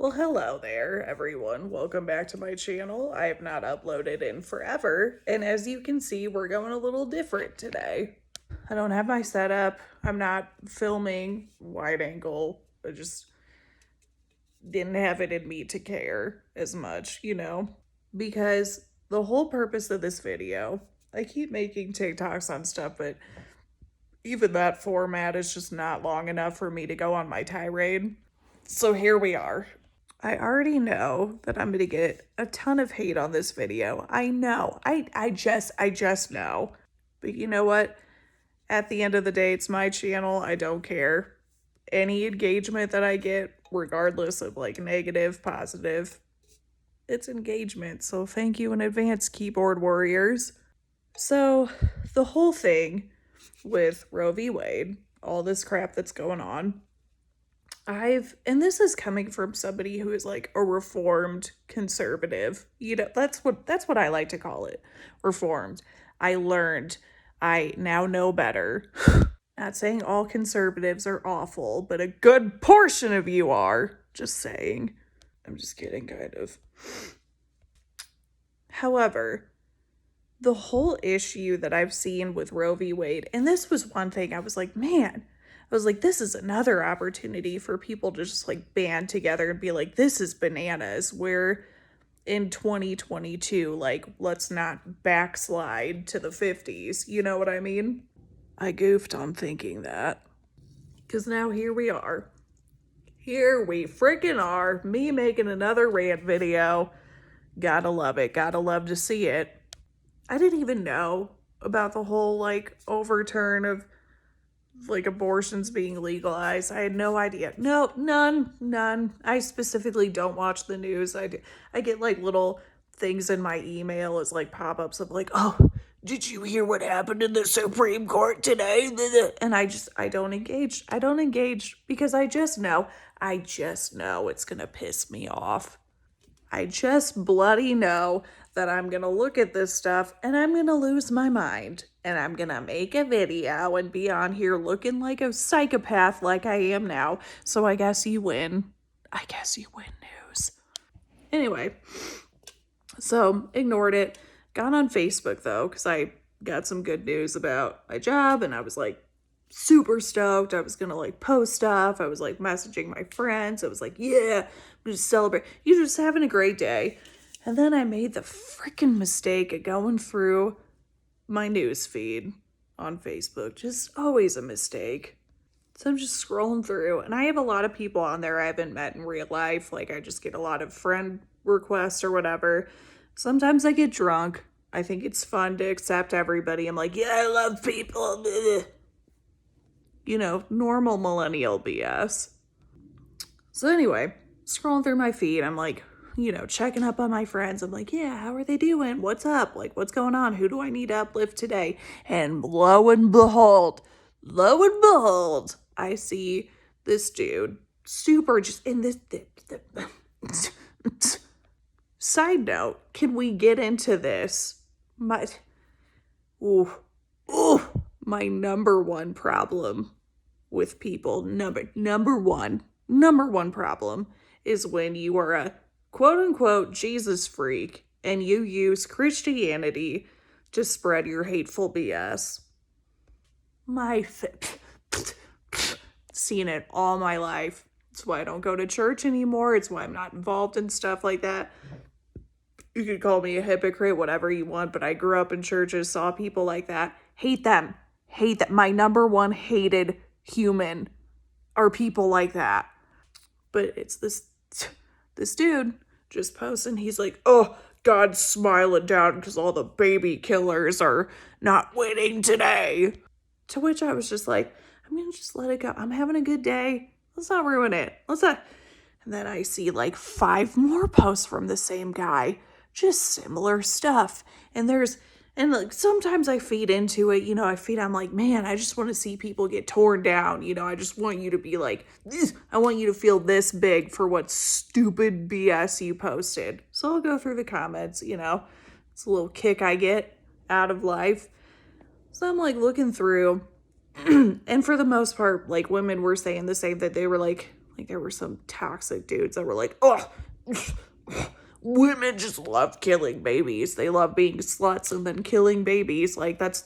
Well, hello there, everyone. Welcome back to my channel. I have not uploaded in forever, and as you can see, we're going a little different today. I don't have my setup. I'm not filming wide angle. I just didn't have it in me to care as much, because the whole purpose of this video, I keep making TikToks on stuff, but even that format is just not long enough for me to go on my tirade. So here we are. I already know that I'm going to get a ton of hate on this video. I know. I just know. But you know what? At the end of the day, it's my channel. I don't care. Any engagement that I get, regardless of like negative, positive, it's engagement. So thank you in advance, keyboard warriors. So the whole thing with Roe v. Wade, all this crap that's going on, and this is coming from somebody who is like a reformed conservative. That's what I like to call it. Reformed. I learned. I now know better. Not saying all conservatives are awful, but a good portion of you are. Just saying. I'm just kidding, kind of. However, the whole issue that I've seen with Roe v. Wade, and this was one thing I was like, man, this is another opportunity for people to just like band together and be like, this is bananas. We're in 2022. Like, let's not backslide to the 50s. You know what I mean? I goofed on thinking that. Because now here we are. Here we freaking are. Me making another rant video. Gotta love it. Gotta love to see it. I didn't even know about the whole like overturn of like abortions being legalized. I had no idea. No, none. I specifically don't watch the news. I get like little things in my email as like pop-ups of like, oh, did you hear what happened in the Supreme Court today? And I don't engage. I don't engage because I just know it's gonna piss me off. I just bloody know that I'm gonna look at this stuff and I'm gonna lose my mind. And I'm gonna make a video and be on here looking like a psychopath like I am now. So I guess you win. I guess you win news. Anyway, so ignored it. Got on Facebook though, because I got some good news about my job and I was like super stoked. I was gonna like post stuff. I was like messaging my friends. I was like, yeah, I'm just celebrate. You're just having a great day. And then I made the freaking mistake of going through my news feed on Facebook. Just always a mistake. So I'm just scrolling through, and I have a lot of people on there I haven't met in real life. Like, I just get a lot of friend requests or whatever. Sometimes I get drunk. I think it's fun to accept everybody. I'm like, yeah, I love people. You know, normal millennial BS. So anyway, scrolling through my feed, I'm like, checking up on my friends. I'm like, yeah, how are they doing? What's up? Like, what's going on? Who do I need to uplift today? And lo and behold, I see this dude super just in this. Side note, can we get into this? My number one problem with people, number one problem is when you are a quote-unquote Jesus freak and you use Christianity to spread your hateful BS. Seen it all my life. It's why I don't go to church anymore. It's why I'm not involved in stuff like that. You could call me a hypocrite, whatever you want, but I grew up in churches, saw people like that. Hate them. Hate that. My number one hated human are people like that. But it's this dude just posting. He's like, oh, God's smiling down because all the baby killers are not winning today. To which I was just like, I'm going to just let it go. I'm having a good day. Let's not ruin it. And then I see like 5 more posts from the same guy. Just similar stuff. And like sometimes I feed into it, I'm like, man, I just want to see people get torn down. I just want you to be like, I want you to feel this big for what stupid BS you posted. So I'll go through the comments, it's a little kick I get out of life. So I'm like looking through, and for the most part, like women were saying the same, that they were like Like there were some toxic dudes that were like, oh, women just love killing babies. They love being sluts and then killing babies. Like that's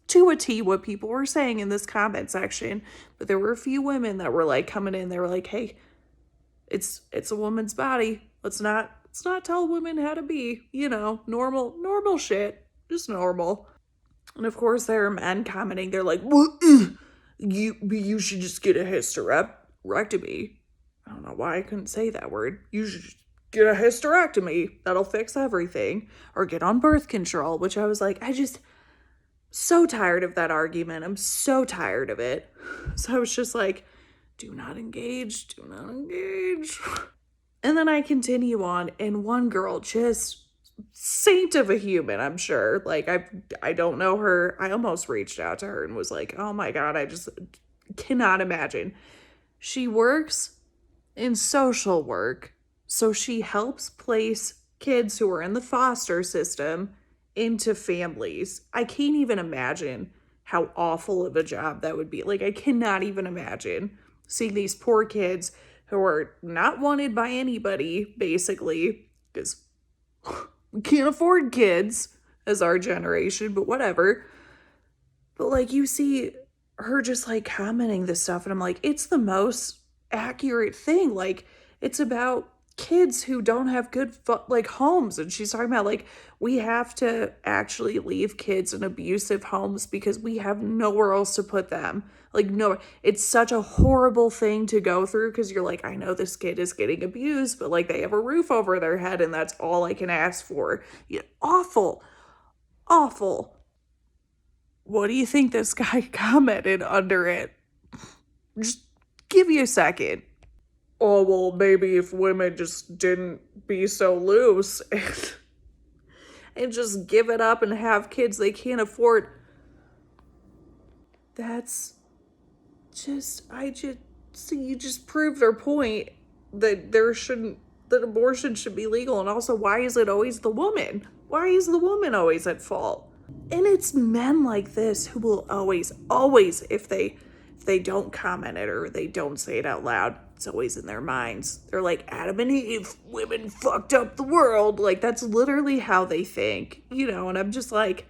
to a T what people were saying in this comment section. But there were a few women that were like coming in. They were like, hey, it's a woman's body. Let's not tell women how to be, normal shit. Just normal. And of course there are men commenting. They're like, what? You should just get a hysterectomy. I don't know why I couldn't say that word. You should just get a hysterectomy. That'll fix everything. Or get on birth control, which I was like, so tired of that argument. I'm so tired of it. So I was just like, do not engage. And then I continue on, and one girl, just saint of a human, I'm sure. Like, I don't know her. I almost reached out to her and was like, oh my God, I just cannot imagine. She works in social work, so she helps place kids who are in the foster system into families. I can't even imagine how awful of a job that would be. Like, I cannot even imagine seeing these poor kids who are not wanted by anybody, basically, because we can't afford kids as our generation, but whatever. But like, you see her just like commenting this stuff, and I'm like, it's the most accurate thing. Like, it's about kids who don't have good homes, and she's talking about like, we have to actually leave kids in abusive homes because we have nowhere else to put them. Like, no, it's such a horrible thing to go through because you're like, I know this kid is getting abused, but like they have a roof over their head and that's all I can ask for. Yeah, awful. What do you think this guy commented under it? Just give you a second. Oh, well, maybe if women just didn't be so loose and just give it up and have kids they can't afford. That's just, you just proved their point that that abortion should be legal. And also, why is it always the woman? Why is the woman always at fault? And it's men like this who will always, if they don't comment it or they don't say it out loud, it's always in their minds. They're like, Adam and Eve, women fucked up the world. Like, that's literally how they think, and I'm just like,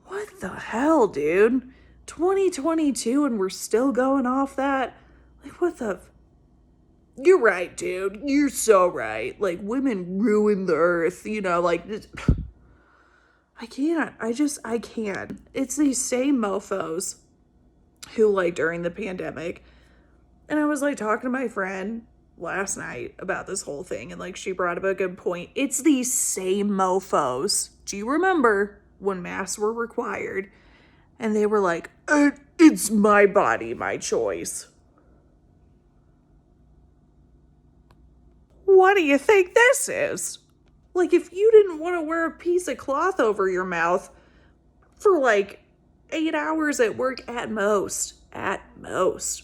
what the hell, dude? 2022 and we're still going off that? Like, what the... You're right, dude. You're so right. Like, women ruin the earth, like... I can't. I can't. It's these same mofos who, like, during the pandemic, and I was, like, talking to my friend last night about this whole thing, and, like, she brought up a good point. It's these same mofos. Do you remember when masks were required? And they were like, it's my body, my choice. What do you think this is? Like, if you didn't want to wear a piece of cloth over your mouth for like 8 hours at work at most,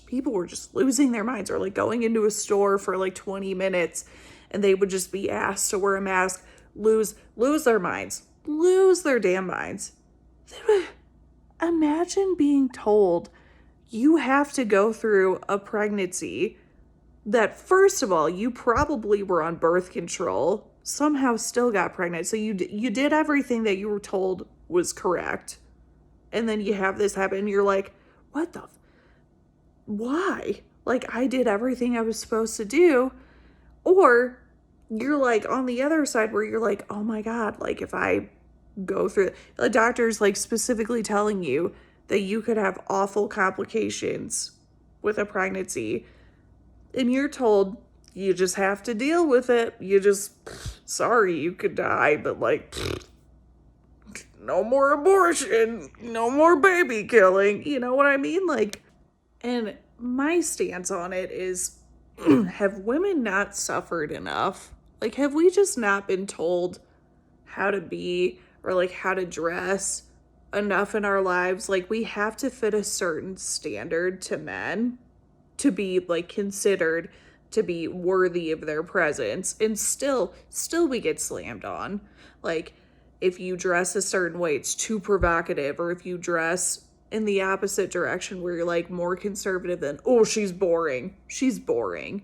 people were just losing their minds, or like going into a store for like 20 minutes and they would just be asked to wear a mask, lose their minds, lose their damn minds. Imagine being told you have to go through a pregnancy that, first of all, you probably were on birth control, somehow still got pregnant. So you did everything that you were told was correct. And then you have this happen and you're like, what the? Why? Like, I did everything I was supposed to do. Or you're like on the other side where you're like, oh my God, like if I go through, the doctor's like specifically telling you that you could have awful complications with a pregnancy, and you're told you just have to deal with it. Sorry, you could die, but like, no more abortion, no more baby killing, you know what I mean? Like, and my stance on it is, have women not suffered enough? Like, have we just not been told how to be or like how to dress enough in our lives? Like, we have to fit a certain standard to men to be like considered to be worthy of their presence, and still we get slammed on. Like, if you dress a certain way, it's too provocative, or if you dress in the opposite direction where you're like more conservative than, oh, she's boring. She's boring.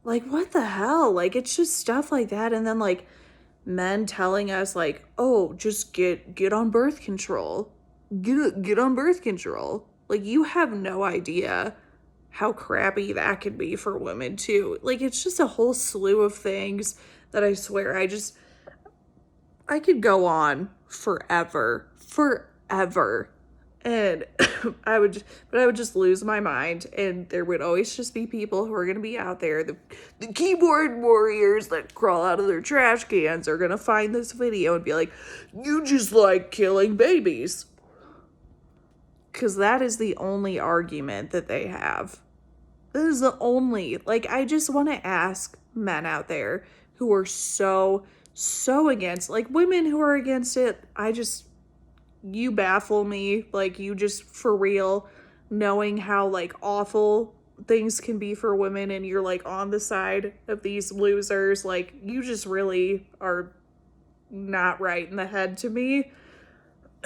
Like, what the hell? Like, it's just stuff like that. And then like men telling us like, oh, just get on birth control. Get on birth control. Like, you have no idea how crappy that can be for women too. Like, it's just a whole slew of things that I swear I could go on forever. Forever. And I would just lose my mind, and there would always just be people who are going to be out there, the keyboard warriors that crawl out of their trash cans are going to find this video and be like, you just like killing babies. Because that is the only argument that they have. That is the only, like, I just want to ask men out there who are so against, like, women who are against it, you baffle me. Like, you just, for real, knowing how like awful things can be for women, and you're like on the side of these losers, like, you just really are not right in the head to me.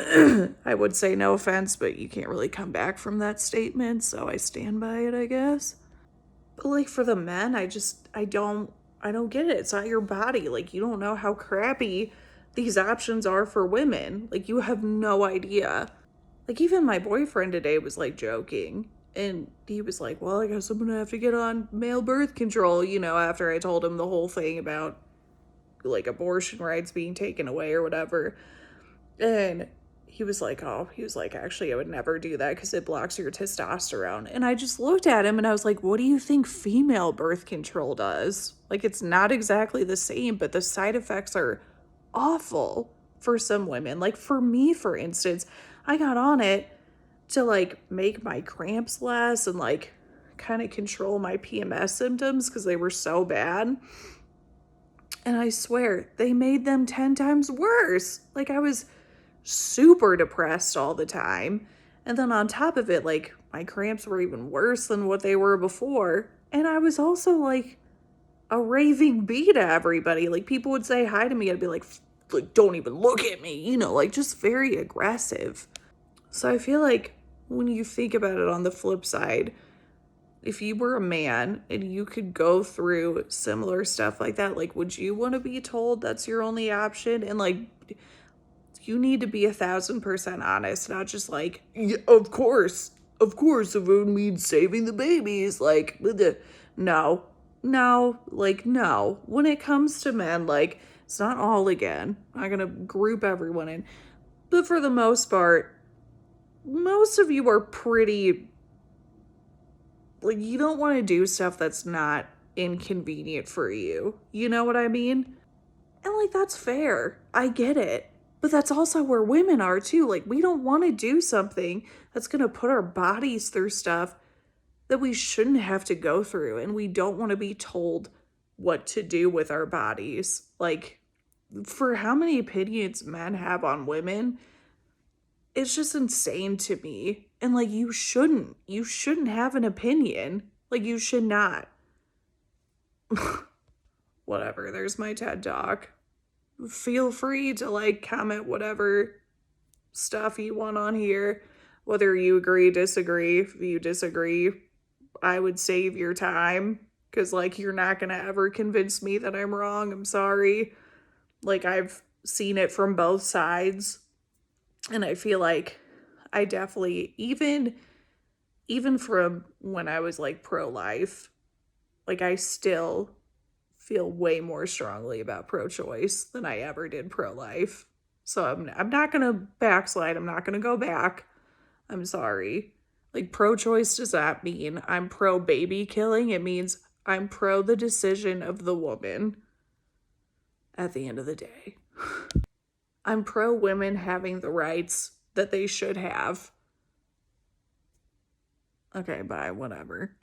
I would say no offense, but you can't really come back from that statement, so I stand by it, I guess. But like, for the men, I don't get it. It's not your body. Like, you don't know how crappy these options are for women. Like, you have no idea. Like, even my boyfriend today was like joking, and he was like, well, I guess I'm gonna have to get on male birth control, after I told him the whole thing about like abortion rights being taken away or whatever. And he was like, actually, I would never do that because it blocks your testosterone. And I just looked at him and I was like, what do you think female birth control does? Like, it's not exactly the same, but the side effects are awful for some women. Like, for me, for instance, I got on it to like make my cramps less and like kind of control my PMS symptoms because they were so bad. And I swear, they made them 10 times worse. Like, I was super depressed all the time. And then on top of it, like, my cramps were even worse than what they were before. And I was also like a raving bee to everybody. Like, people would say hi to me. I'd be like, don't even look at me, like, just very aggressive. So I feel like when you think about it on the flip side, if you were a man and you could go through similar stuff like that, like, would you want to be told that's your only option? And like, you need to be 1,000% honest, not just like, yeah, of course, if it means saving the babies, like, no, like, no. When it comes to men, like, it's not all again. I'm not gonna group everyone in, but for the most part, most of you are pretty, like, you don't want to do stuff that's not inconvenient for you. You know what I mean? And like, that's fair. I get it. But that's also where women are too. Like, we don't want to do something that's going to put our bodies through stuff that we shouldn't have to go through. And we don't want to be told what to do with our bodies. Like, for how many opinions men have on women, it's just insane to me. And like, you shouldn't have an opinion. Like, you should not. Whatever, there's my TED Talk. Feel free to like comment whatever stuff you want on here, whether you agree, disagree. If you disagree, I would save your time, because like, you're not gonna ever convince me that I'm wrong. I'm sorry. Like, I've seen it from both sides, and I feel like I definitely, even from when I was like pro-life, like, I still feel way more strongly about pro-choice than I ever did pro-life. So I'm not gonna backslide. I'm not gonna go back. I'm sorry. Like, pro-choice does not mean I'm pro-baby killing. It means I'm pro the decision of the woman at the end of the day. I'm pro women having the rights that they should have. Okay, bye, whatever.